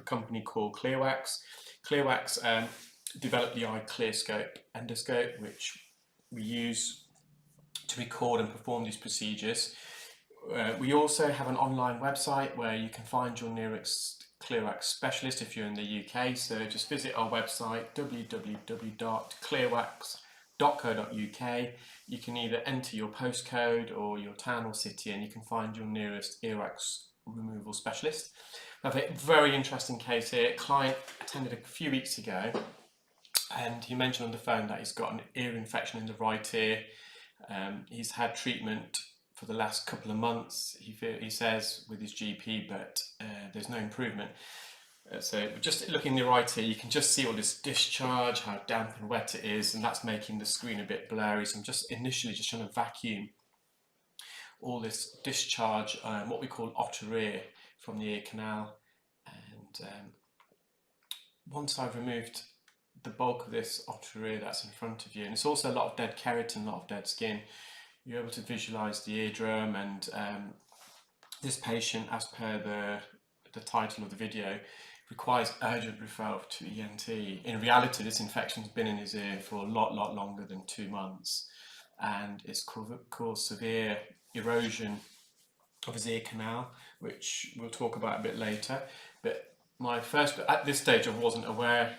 company called Clearwax. Clearwax developed the iClearscope endoscope, which we use to record and perform these procedures. We also have an online website where you can find your nearest Clearwax specialist if you're in the UK. So just visit our website, www.clearwax.co.uk. You can either enter your postcode or your town or city, and you can find your nearest earwax removal specialist. I have a very interesting case here. A client attended a few weeks ago, and he mentioned on the phone that he's got an ear infection in the right ear. He's had treatment for the last couple of months, he says, with his GP, but there's no improvement. So just looking in the right ear, you can just see all this discharge, how damp and wet it is, and that's making the screen a bit blurry. So I'm just initially just trying to vacuum all this discharge, what we call otter ear, from the ear canal. And once I've removed the bulk of this otter ear that's in front of you, and it's also a lot of dead keratin, a lot of dead skin, you're able to visualize the eardrum. And this patient, as per the title of the video, requires urgent referral to ENT. In reality, this infection's been in his ear for a lot longer than 2 months, and it's caused severe erosion of his ear canal, which we'll talk about a bit later. But at this stage, I wasn't aware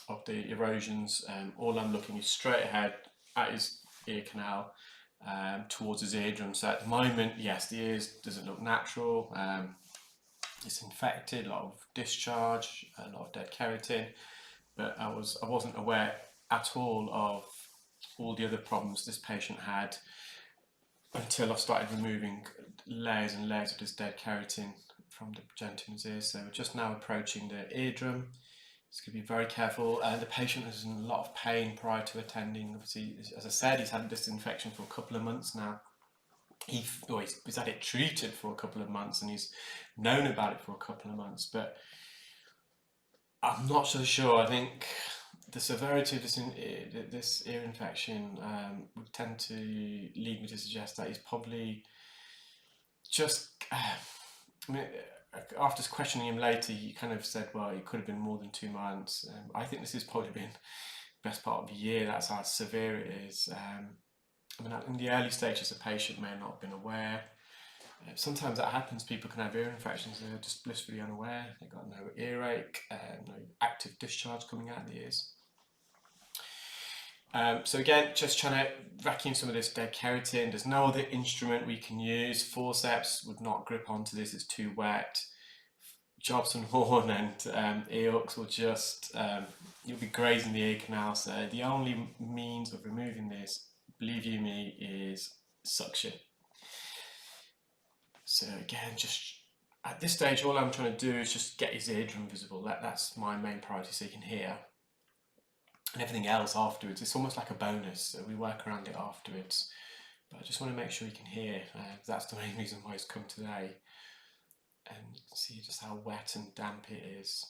of the erosions. All I'm looking is straight ahead at his ear canal, towards his eardrum. So at the moment, yes, the ears doesn't look natural. It's infected, a lot of discharge, a lot of dead keratin, but I wasn't aware at all of all the other problems this patient had until I started removing layers and layers of this dead keratin from the gentleman's ear. So we're just now approaching the eardrum. Just going to be very careful. The patient was in a lot of pain prior to attending. Obviously, as I said, he's had this infection for a couple of months now. He's had it treated for a couple of months, and he's known about it for a couple of months, but I'm not so sure. I think the severity of this ear infection would tend to lead me to suggest that he's probably just, after questioning him later, he kind of said, well, it could have been more than 2 months. I think this has probably been the best part of a year. That's how severe it is. In the early stages, the patient may not have been aware. Sometimes that happens. People can have ear infections, they're just blissfully unaware. They've got no earache, no active discharge coming out of the ears. So again, just trying to vacuum some of this dead keratin. There's no other instrument we can use. Forceps would not grip onto this, it's too wet. Jobson horn and ear hooks will just, you'll be grazing the ear canal. So the only means of removing this, believe you me, is suction. So again, just at this stage, all I'm trying to do is just get his eardrum visible. That's my main priority, so he can hear. And everything else afterwards, it's almost like a bonus, so we work around it afterwards. But I just want to make sure he can hear. That's the main reason why he's come today. And you can see just how wet and damp it is.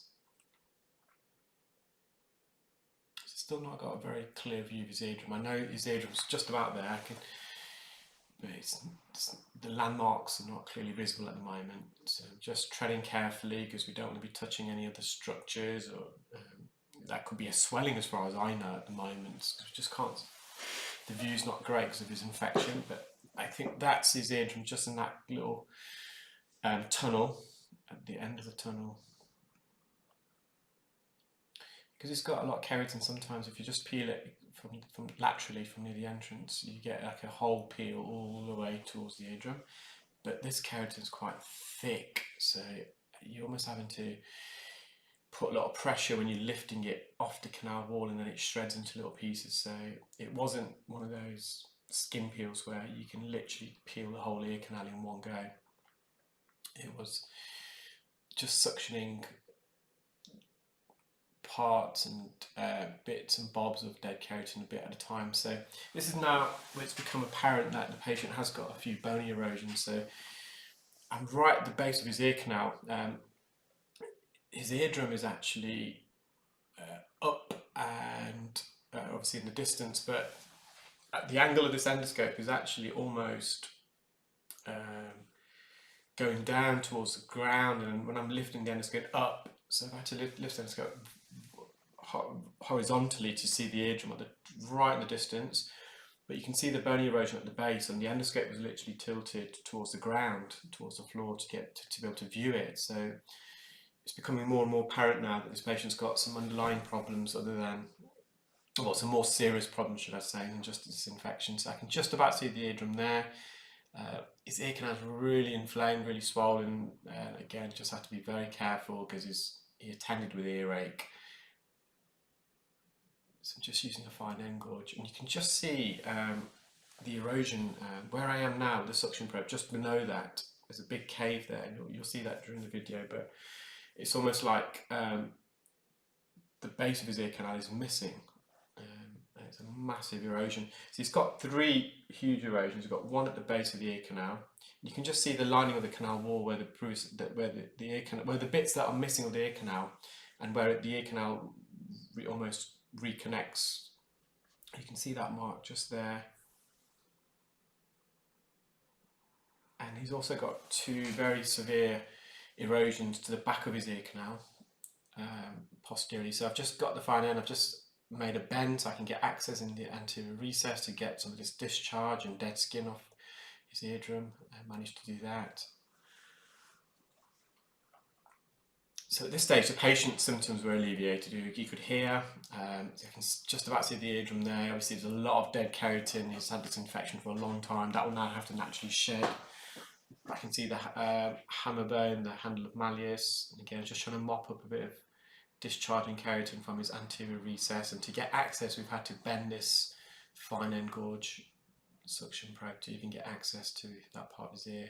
Still not got a very clear view of his eardrum. I know his eardrum's just about there, but the landmarks are not clearly visible at the moment. So just treading carefully, because we don't want to be touching any other structures, or that could be a swelling as far as I know at the moment. We just can't, the view's not great because of his infection, but I think that's his eardrum, just in that little tunnel at the end of the tunnel. Because it's got a lot of keratin, sometimes if you just peel it from laterally from near the entrance, you get like a whole peel all the way towards the eardrum. But this keratin is quite thick, so you're almost having to put a lot of pressure when you're lifting it off the canal wall, and then it shreds into little pieces. So it wasn't one of those skin peels where you can literally peel the whole ear canal in one go. It was just suctioning parts and bits and bobs of dead keratin a bit at a time. So this is now where it's become apparent that the patient has got a few bony erosions. So I'm right at the base of his ear canal. His eardrum is actually up and obviously in the distance, but at the angle of this endoscope is actually almost going down towards the ground, and when I'm lifting the endoscope up, So I've had to lift the endoscope horizontally to see the eardrum right in the distance, but you can see the bony erosion at the base, and the endoscope was literally tilted towards the ground, towards the floor to be able to view it. So it's becoming more and more apparent now that this patient's got some underlying problems other than, well, some more serious problems, should I say, than just this infection. So I can just about see the eardrum there. His ear canal is really inflamed, really swollen. Again, just have to be very careful because he attended with earache. So I'm just using a fine end gauge, and you can just see the erosion where I am now with the suction probe. Just below that, there's a big cave there, and you'll see that during the video. But it's almost like the base of his ear canal is missing. It's a massive erosion. So he's got 3 huge erosions. He's got one at the base of the ear canal. You can just see the lining of the canal wall where the ear canal, where the bits that are missing of the ear canal, and where the ear canal almost reconnects. You can see that mark just there. And he's also got 2 very severe erosions to the back of his ear canal, posteriorly. So I've just got the fine end. I've just made a bend so I can get access in the anterior recess to get some of this discharge and dead skin off his eardrum. I managed to do that. So at this stage, the patient's symptoms were alleviated. He could hear, so I can just about see the eardrum there. Obviously, there's a lot of dead keratin. He's had this infection for a long time. That will now have to naturally shed. I can see the hammer bone, the handle of malleus. And again, just trying to mop up a bit of discharging keratin from his anterior recess, and to get access we've had to bend this fine end gauge suction probe to even get access to that part of his ear.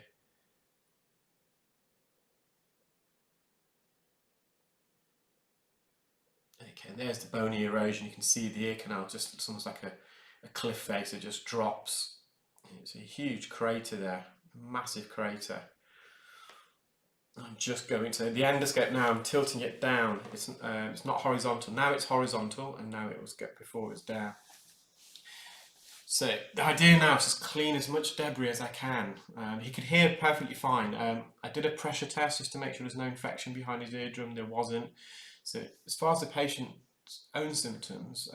Okay, there's the bony erosion. You can see the ear canal, just it's almost like a cliff face. It just drops. It's a huge crater there, massive crater. I'm just going to the endoscope now. I'm tilting it down. It's not horizontal. Now it's horizontal, and now it was before it was down. So the idea now is just clean as much debris as I can. He could hear perfectly fine. I did a pressure test just to make sure there's no infection behind his eardrum. There wasn't. So as far as the patient's own symptoms,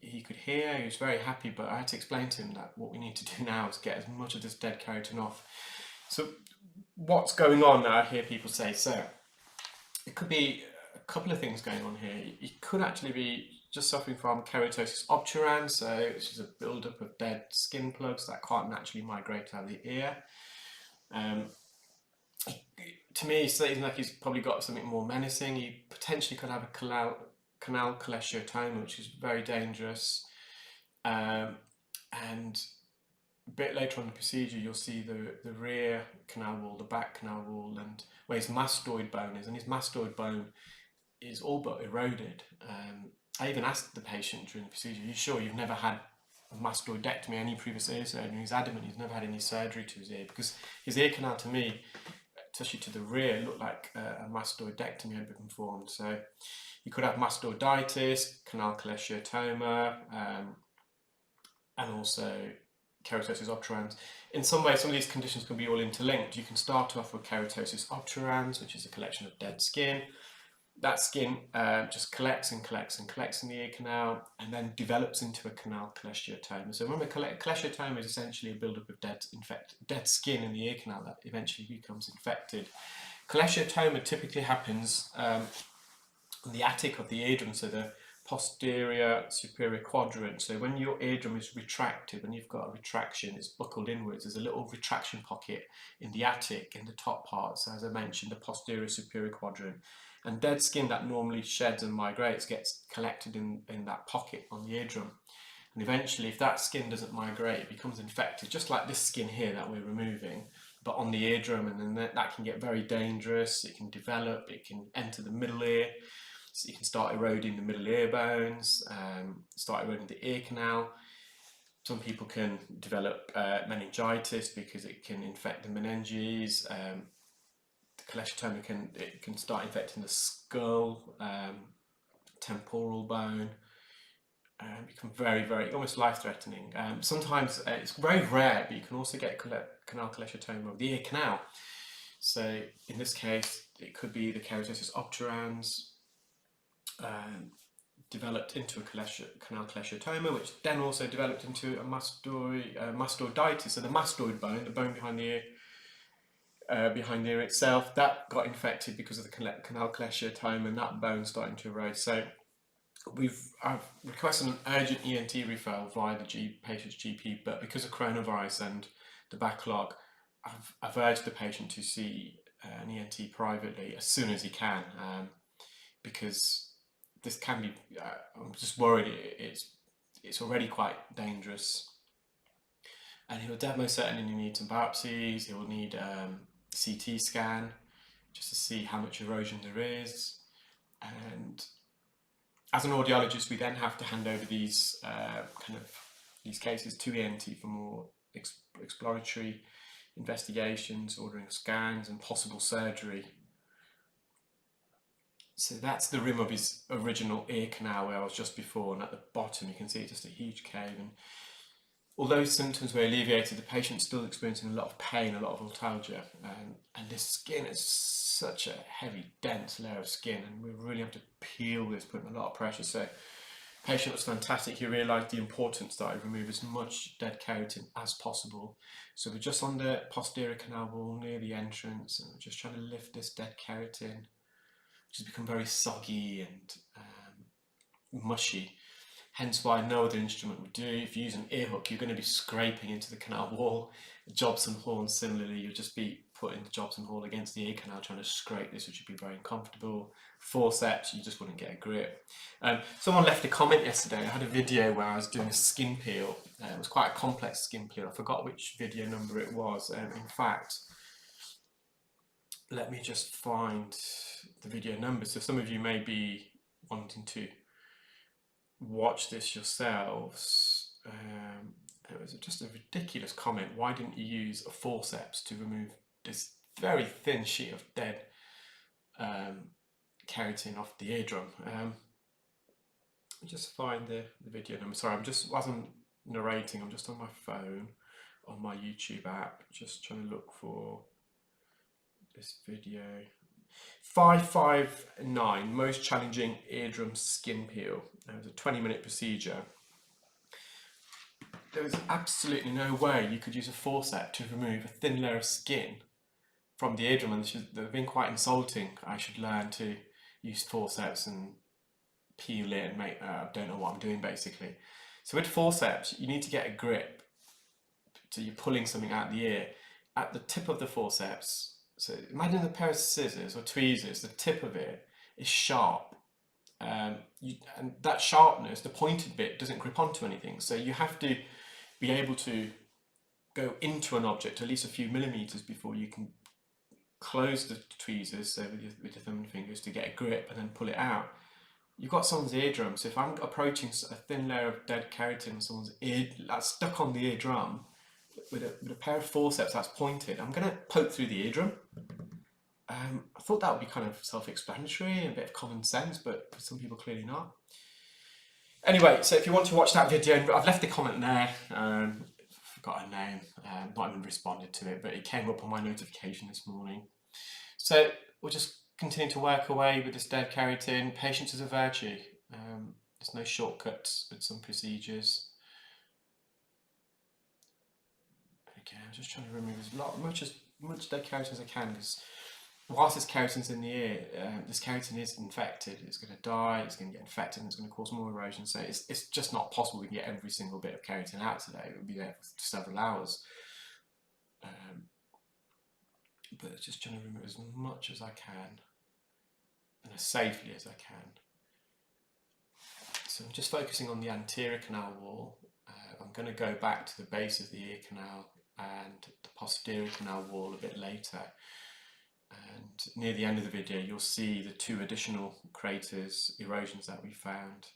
he could hear. He was very happy, but I had to explain to him that what we need to do now is get as much of this dead keratin off. So what's going on now, I hear people say, so it could be a couple of things going on here. You could actually be just suffering from keratosis obturans, which is a build-up of dead skin plugs that can't naturally migrate out of the ear. To me, it seems like he's probably got something more menacing. He potentially could have a canal cholesteatoma, which is very dangerous. And a bit later on in the procedure, you'll see the rear canal wall, the back canal wall, and where his mastoid bone is, and his mastoid bone is all but eroded. I even asked the patient during the procedure, "Are you sure you've never had a mastoidectomy, any previous ear surgery?" And he's adamant he's never had any surgery to his ear, because his ear canal, to me, especially to the rear, looked like a mastoidectomy had been performed. So you could have mastoiditis, canal cholesteatoma, and also keratosis obturans. In some ways, some of these conditions can be all interlinked. You can start off with keratosis obturans, which is a collection of dead skin. That skin just collects and collects and collects in the ear canal, and then develops into a canal cholesteatoma. So remember, cholesteatoma is essentially a buildup of dead skin in the ear canal that eventually becomes infected. Cholesteatoma typically happens on the attic of the eardrum, so the posterior superior quadrant. So when your eardrum is retracted, when you've got a retraction, it's buckled inwards, there's a little retraction pocket in the attic, in the top part. So as I mentioned, the posterior superior quadrant. And dead skin that normally sheds and migrates gets collected in that pocket on the eardrum. And eventually, if that skin doesn't migrate, it becomes infected, just like this skin here that we're removing, but on the eardrum, and then that can get very dangerous. It can develop, it can enter the middle ear, so you can start eroding the middle ear bones, start eroding the ear canal. Some people can develop meningitis because it can infect the meninges. The cholesteatoma can start infecting the skull, temporal bone, become very, very, almost life-threatening. Sometimes it's very rare, but you can also get canal cholesteatoma of the ear canal. So in this case, it could be the keratosis obturans developed into a canal cholesteatoma, which then also developed into a mastoiditis. So the mastoid bone, the bone behind the ear itself, that got infected because of the canal cholesteatoma, and that bone starting to erode. So I've requested an urgent ENT referral via the patient's GP, but because of coronavirus and the backlog, I've urged the patient to see an ENT privately as soon as he can, because this can be, I'm just worried it's already quite dangerous, and he'll most certainly need some biopsies. He will need CT scan just to see how much erosion there is, and as an audiologist, we then have to hand over these these cases to ENT for more exploratory investigations, ordering scans and possible surgery. So that's the rim of his original ear canal where I was just before, and at the bottom you can see just a huge cave. And although symptoms were alleviated, the patient's still experiencing a lot of pain, a lot of altalgia, and this skin is such a heavy, dense layer of skin, and we really have to peel this, putting a lot of pressure. So the patient was fantastic. He realised the importance that I remove as much dead keratin as possible. So we're just on the posterior canal wall near the entrance, and we're just trying to lift this dead keratin, which has become very soggy and mushy. Hence why no other instrument would do. If you use an ear hook, you're going to be scraping into the canal wall. Jobson horn, similarly, you'll just be putting the Jobson horn against the ear canal trying to scrape this, which would be very uncomfortable. Forceps, you just wouldn't get a grip. Someone left a comment yesterday. I had a video where I was doing a skin peel. It was quite a complex skin peel. I forgot which video number it was. In fact, let me just find the video number. So some of you may be wanting to watch this yourselves. It was just a ridiculous comment. Why didn't you use a forceps to remove this very thin sheet of dead keratin off the eardrum? Let me just find the video number. Sorry, whilst I'm narrating, I'm just on my phone, on my YouTube app, just trying to look for this video. 559, most challenging eardrum skin peel. It was a 20-minute procedure. There was absolutely no way you could use a forceps to remove a thin layer of skin from the eardrum, and they've been quite insulting. I should learn to use forceps and peel it and make, I don't know what I'm doing basically. So with forceps, you need to get a grip. So you're pulling something out of the ear. At the tip of the forceps, so imagine a pair of scissors or tweezers, the tip of it is sharp. And that sharpness, the pointed bit, doesn't grip onto anything. So you have to be able to go into an object at least a few millimeters before you can close the tweezers, so with your thumb and fingers, to get a grip and then pull it out. You've got someone's eardrum, so if I'm approaching a thin layer of dead keratin on someone's ear that's stuck on the eardrum, with a pair of forceps that's pointed, I'm going to poke through the eardrum. I thought that would be kind of self-explanatory and a bit of common sense, but for some people clearly not. Anyway, so if you want to watch that video, I've left a comment there. Forgot her name, not even responded to it, but it came up on my notification this morning. So we'll just continue to work away with this dead keratin. Patience is a virtue. There's no shortcuts with some procedures. Okay, I'm just trying to remove as much dead keratin as I can, because whilst this keratin's in the ear, this keratin is infected. It's going to die, it's going to get infected, and it's going to cause more erosion. So it's just not possible we can get every single bit of keratin out today. It would be there for several hours. But just trying to remove as much as I can, and as safely as I can. So I'm just focusing on the anterior canal wall. I'm going to go back to the base of the ear canal and the posterior canal wall a bit later. And near the end of the video, you'll see the 2 additional craters, erosions that we found.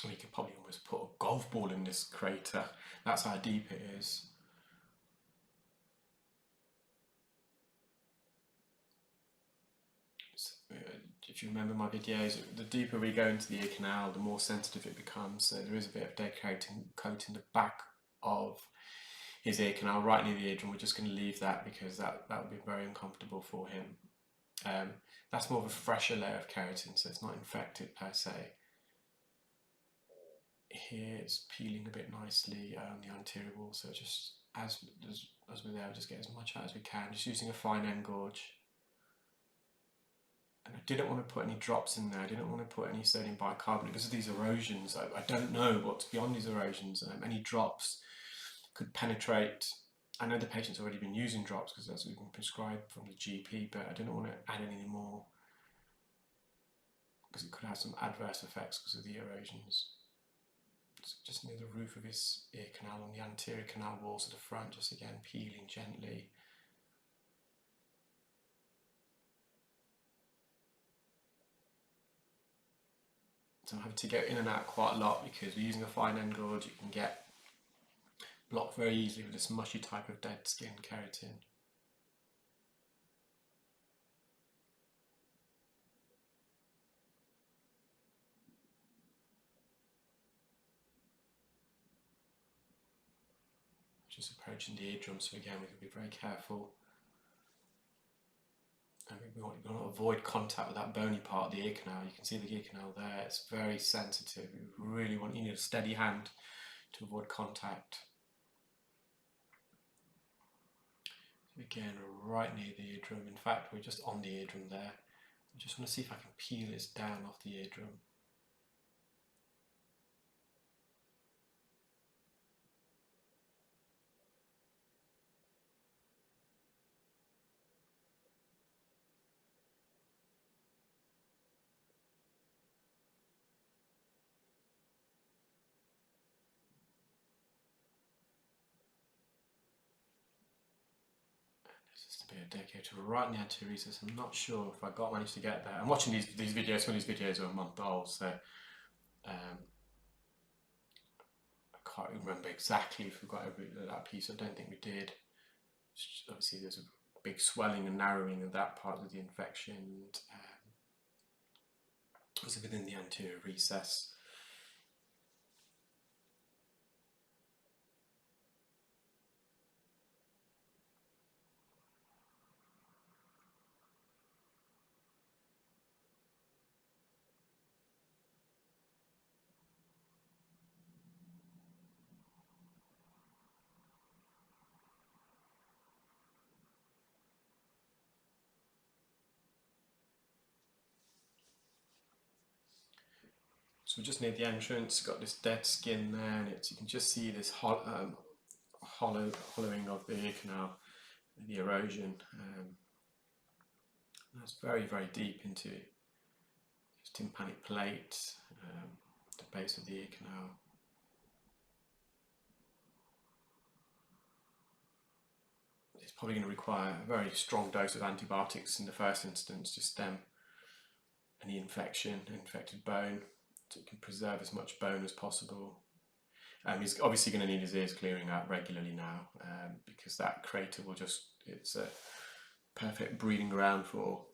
We could probably almost put a golf ball in this crater. That's how deep it is. So, if you remember my videos, the deeper we go into the ear canal, the more sensitive it becomes. So there is a bit of dead keratin coating the back of his ear canal right near the eardrum. We're just going to leave that because that would be very uncomfortable for him. That's more of a fresher layer of keratin, so it's not infected per se. Here it's peeling a bit nicely on the anterior wall, so just as we're there, we'll just get as much out as we can, just using a fine end gauge. And I didn't want to put any drops in there. I didn't want to put any sodium bicarbonate because of these erosions. I don't know what's beyond these erosions. Any drops could penetrate. I know the patient's already been using drops because that's what we've been prescribed from the GP, but I didn't want to add any more because it could have some adverse effects because of the erosions. So just near the roof of his ear canal, on the anterior canal walls at the front, just again peeling gently. So I'm having to go in and out quite a lot because we're using a fine end gauge. You can get blocked very easily with this mushy type of dead skin keratin. Just approaching the eardrum, so again we can be very careful. And we want to avoid contact with that bony part of the ear canal. You can see the ear canal there, it's very sensitive. You need a steady hand to avoid contact. Again, right near the eardrum. In fact, we're just on the eardrum there. I just want to see if I can peel this down off the eardrum. Just a bit of dedicated right in the anterior recess. I'm not sure if I managed to get there. I'm watching these videos. Some of these videos are a month old, so I can't remember exactly if we got over that piece. I don't think we did. Obviously, there's a big swelling and narrowing of that part of the infection. Was within the anterior recess. So just near the entrance, got this dead skin there, and you can just see this hollowing of the ear canal, the erosion. That's very, very deep into this tympanic plate, the base of the ear canal. It's probably going to require a very strong dose of antibiotics in the first instance to stem any infected bone, so it can preserve as much bone as possible. He's obviously going to need his ears clearing out regularly now, because that crater it's a perfect breeding ground for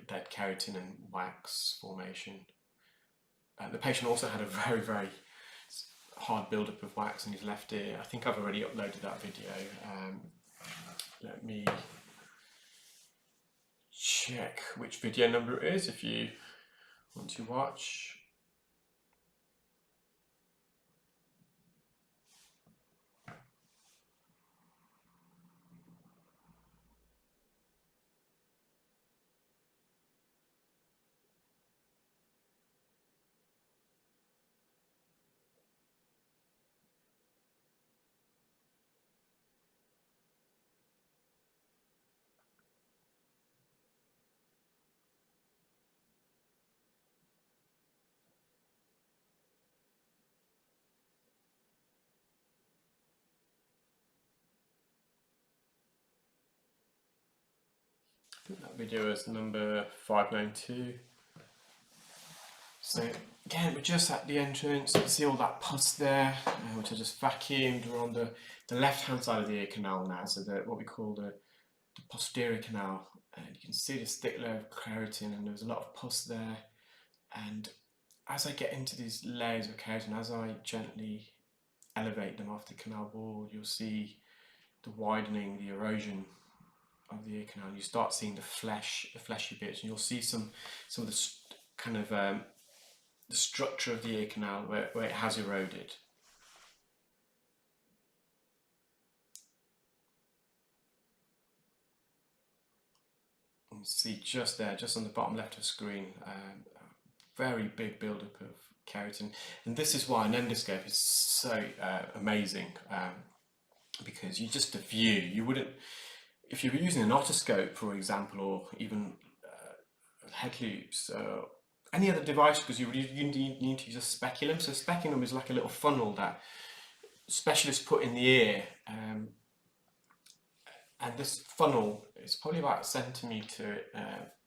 dead keratin and wax formation. The patient also had a very, very hard buildup of wax in his left ear. I think I've already uploaded that video. Let me check which video number it is if you want to watch. I think that video is number 592. So again, we're just at the entrance. You can see all that pus there, which I just vacuumed. We're on the left hand side of the ear canal now, so what we call the posterior canal. And you can see this thick layer of keratin, and there's a lot of pus there. And as I get into these layers of keratin, as I gently elevate them off the canal wall, you'll see the widening, the erosion of the ear canal. You start seeing the fleshy bits, and you'll see some of the kind of the structure of the ear canal where it has eroded. You can see just there, just on the bottom left of the screen, very big buildup of keratin, and this is why an endoscope is so amazing, because just the view, you wouldn't, if you were using an otoscope, for example, or even head loops, any other device, because you need to use a speculum. So a speculum is like a little funnel that specialists put in the ear, and this funnel is probably about 1 centimetre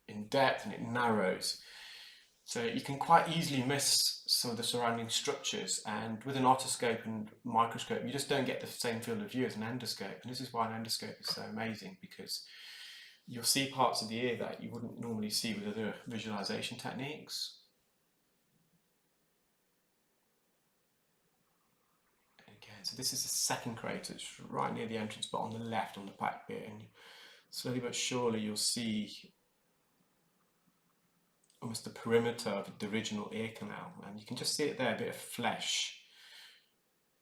in depth, and it narrows. So you can quite easily miss some of the surrounding structures, and with an otoscope and microscope you just don't get the same field of view as an endoscope. And this is why an endoscope is so amazing, because you'll see parts of the ear that you wouldn't normally see with other visualization techniques. And again, so this is the second crater. It's right near the entrance, but on the left, on the back bit, and slowly but surely you'll see almost the perimeter of the original ear canal, and you can just see it there, a bit of flesh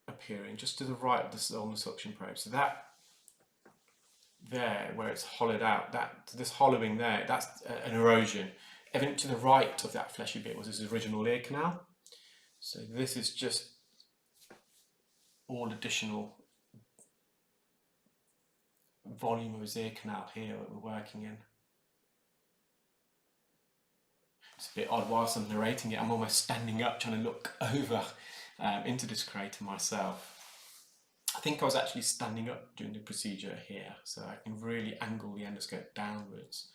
appearing just to the right of the, on the suction probe. So that there, where it's hollowed out, this hollowing there, that's an erosion. Evident to the right of that fleshy bit was his original ear canal. So this is just all additional volume of his ear canal here that we're working in. It's a bit odd, whilst I'm narrating it, I'm almost standing up trying to look over into this crater myself. I think I was actually standing up during the procedure here, so I can really angle the endoscope downwards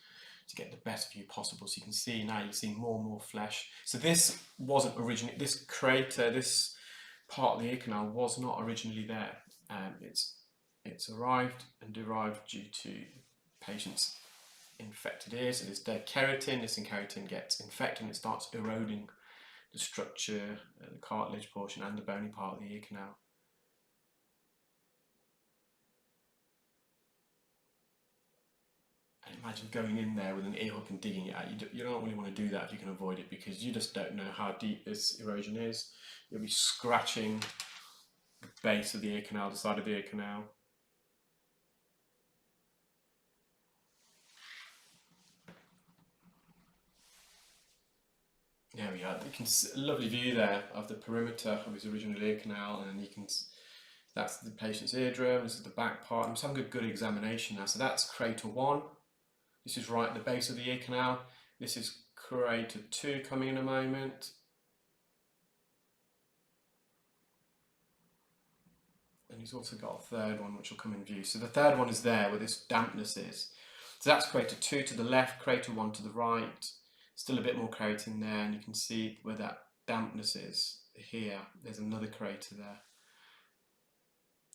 to get the best view possible. So you can see now, you're seeing more and more flesh. So this wasn't originally, this crater, this part of the ear canal was not originally there. It's arrived and derived due to patients' infected ears. So there's dead keratin. This keratin gets infected and it starts eroding the structure, the cartilage portion and the bony part of the ear canal. And imagine going in there with an ear hook and digging it out. You don't really want to do that if you can avoid it, because you just don't know how deep this erosion is. You'll be scratching the base of the ear canal, the side of the ear canal. There we are. You can see a lovely view there of the perimeter of his original ear canal, and you can, that's the patient's eardrum, this is the back part. I'm just having a good examination now. So that's crater 1. This is right at the base of the ear canal. This is crater 2 coming in a moment. And he's also got a third one which will come in view. So the third one is there where this dampness is. So that's crater 2 to the left, crater 1 to the right. Still a bit more keratin there, and you can see where that dampness is here. There's another crater there.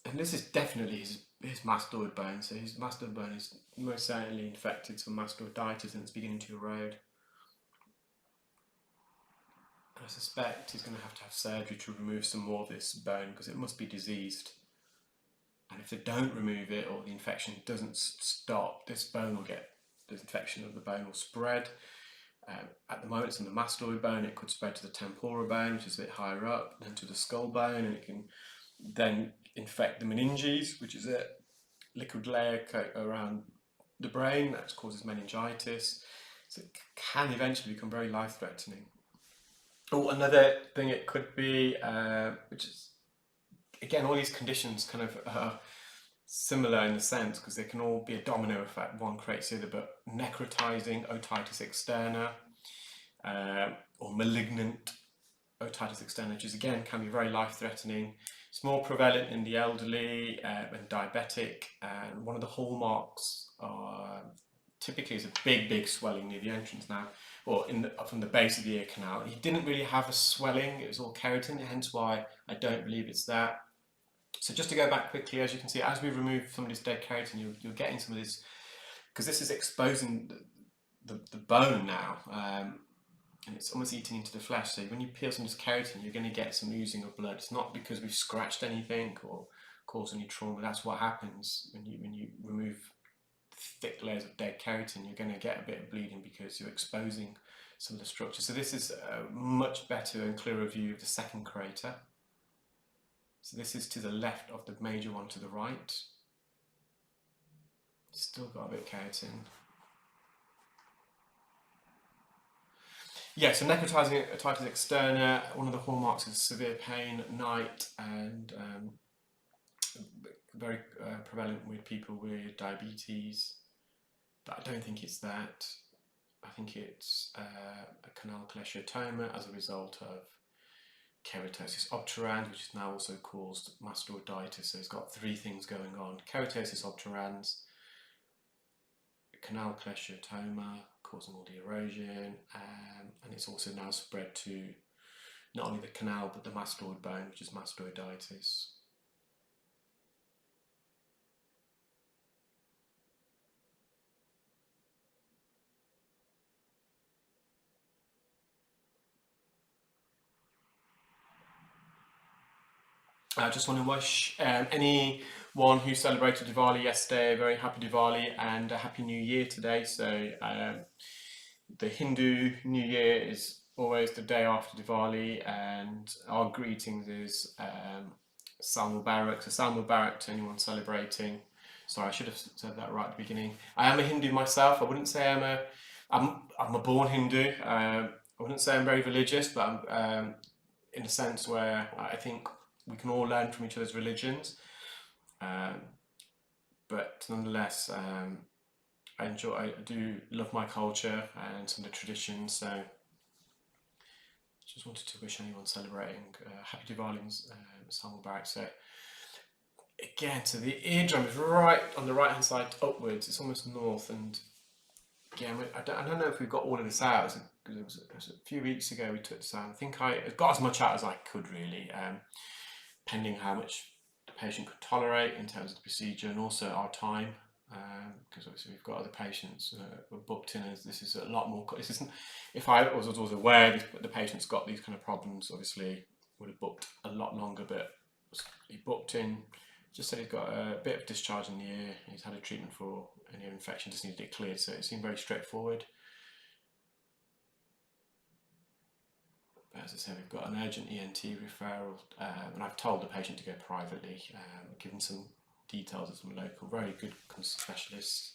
And this is definitely his mastoid bone. So his mastoid bone is most certainly infected with mastoiditis, and it's beginning to erode. And I suspect he's going to have surgery to remove some more of this bone, because it must be diseased. And if they don't remove it, or the infection doesn't stop, this bone will get, the infection of the bone will spread. At the moment it's in the mastoid bone. It could spread to the temporal bone, which is a bit higher up, then to the skull bone, and it can then infect the meninges, which is a liquid layer around the brain that causes meningitis. So it can eventually become very life-threatening. Oh, another thing it could be, which is, again, all these conditions kind of are similar in a sense, because they can all be a domino effect. One creates the other, but necrotizing otitis externa, or malignant otitis externa, which is, again, can be very life-threatening. It's more prevalent in the elderly and diabetic, and one of the hallmarks typically is a big swelling near the entrance now, or from the base of the ear canal. He didn't really have a swelling, it was all keratin, hence why I don't believe it's that. So just to go back quickly, as you can see, as we remove some of this dead keratin, you're getting some of this, because this is exposing the bone now. and it's almost eating into the flesh. So when you peel some of this keratin, you're going to get some oozing of blood. It's not because we've scratched anything or caused any trauma. That's what happens when you remove thick layers of dead keratin. You're going to get a bit of bleeding because you're exposing some of the structure. So this is a much better and clearer view of the second crater. So this is to the left of the major one to the right. Still got a bit of keratin. Yeah, so necrotizing otitis externa, one of the hallmarks is severe pain at night, and very prevalent with people with diabetes, but I don't think it's that. I think it's a canal cholesteatoma as a result of keratosis obturans, which is now also caused mastoiditis. So it's got three things going on: keratosis obturans, canal cholesteatoma causing all the erosion, and it's also now spread to not only the canal but the mastoid bone, which is mastoiditis. I just want to wish anyone who celebrated Diwali yesterday a very happy Diwali and a happy New Year today. So the Hindu New Year is always the day after Diwali, and our greetings is Sal Mubarak. So Sal Mubarak to anyone celebrating. Sorry, I should have said that right at the beginning. I am a Hindu myself. I wouldn't say I'm a born Hindu. I wouldn't say I'm very religious, but I'm in a sense where I think we can all learn from each other's religions, but nonetheless, I do love my culture and some of the traditions. So, just wanted to wish anyone celebrating happy Diwali and Sal Mubarak. So, again, so the eardrum is right on the right hand side upwards. It's almost north, and again, I don't know if we've got all of this out. It was a few weeks ago we took this out. I think I got as much out as I could really. Pending how much the patient could tolerate in terms of the procedure and also our time, because obviously we've got other patients who are booked in, as this is a lot more. This isn't, if I was aware the patient's got these kind of problems, obviously would have booked a lot longer, but he booked in, just said he's got a bit of discharge in the ear, he's had a treatment for an ear infection, just needed it cleared, so it seemed very straightforward. As I said, we've got an urgent ENT referral, and I've told the patient to go privately, given some details of some local, very good specialists.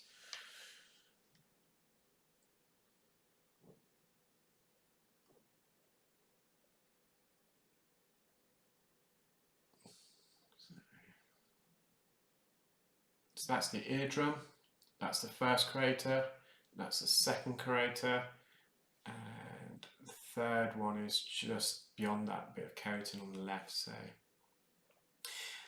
So that's the eardrum, that's the first crater, that's the second crater, and the third one is just beyond that bit of keratin on the left. So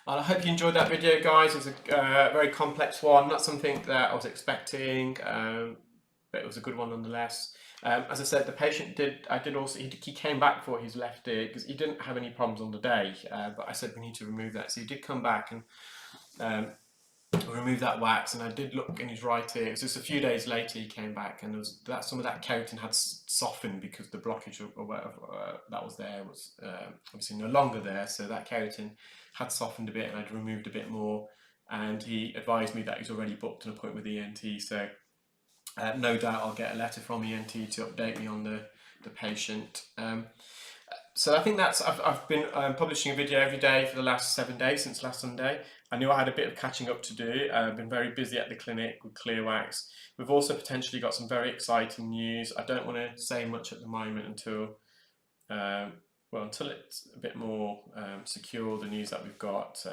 I hope you enjoyed that video, guys. It's a very complex one, not something that I was expecting, but it was a good one nonetheless. As I said, the patient he came back for his left ear because he didn't have any problems on the day, but I said we need to remove that. So he did come back and remove that wax, and I did look in his right ear. It was just a few days later he came back, and some of that keratin had softened because the blockage or whatever that was there was obviously no longer there, so that keratin had softened a bit and I'd removed a bit more, and he advised me that he's already booked an appointment with ENT, so no doubt I'll get a letter from ENT to update me on the patient. So I think I've been publishing a video every day for the last 7 days since last Sunday. I knew I had a bit of catching up to do. I've been very busy at the clinic with earwax. We've also potentially got some very exciting news. I don't want to say much at the moment until it's a bit more secure, the news that we've got.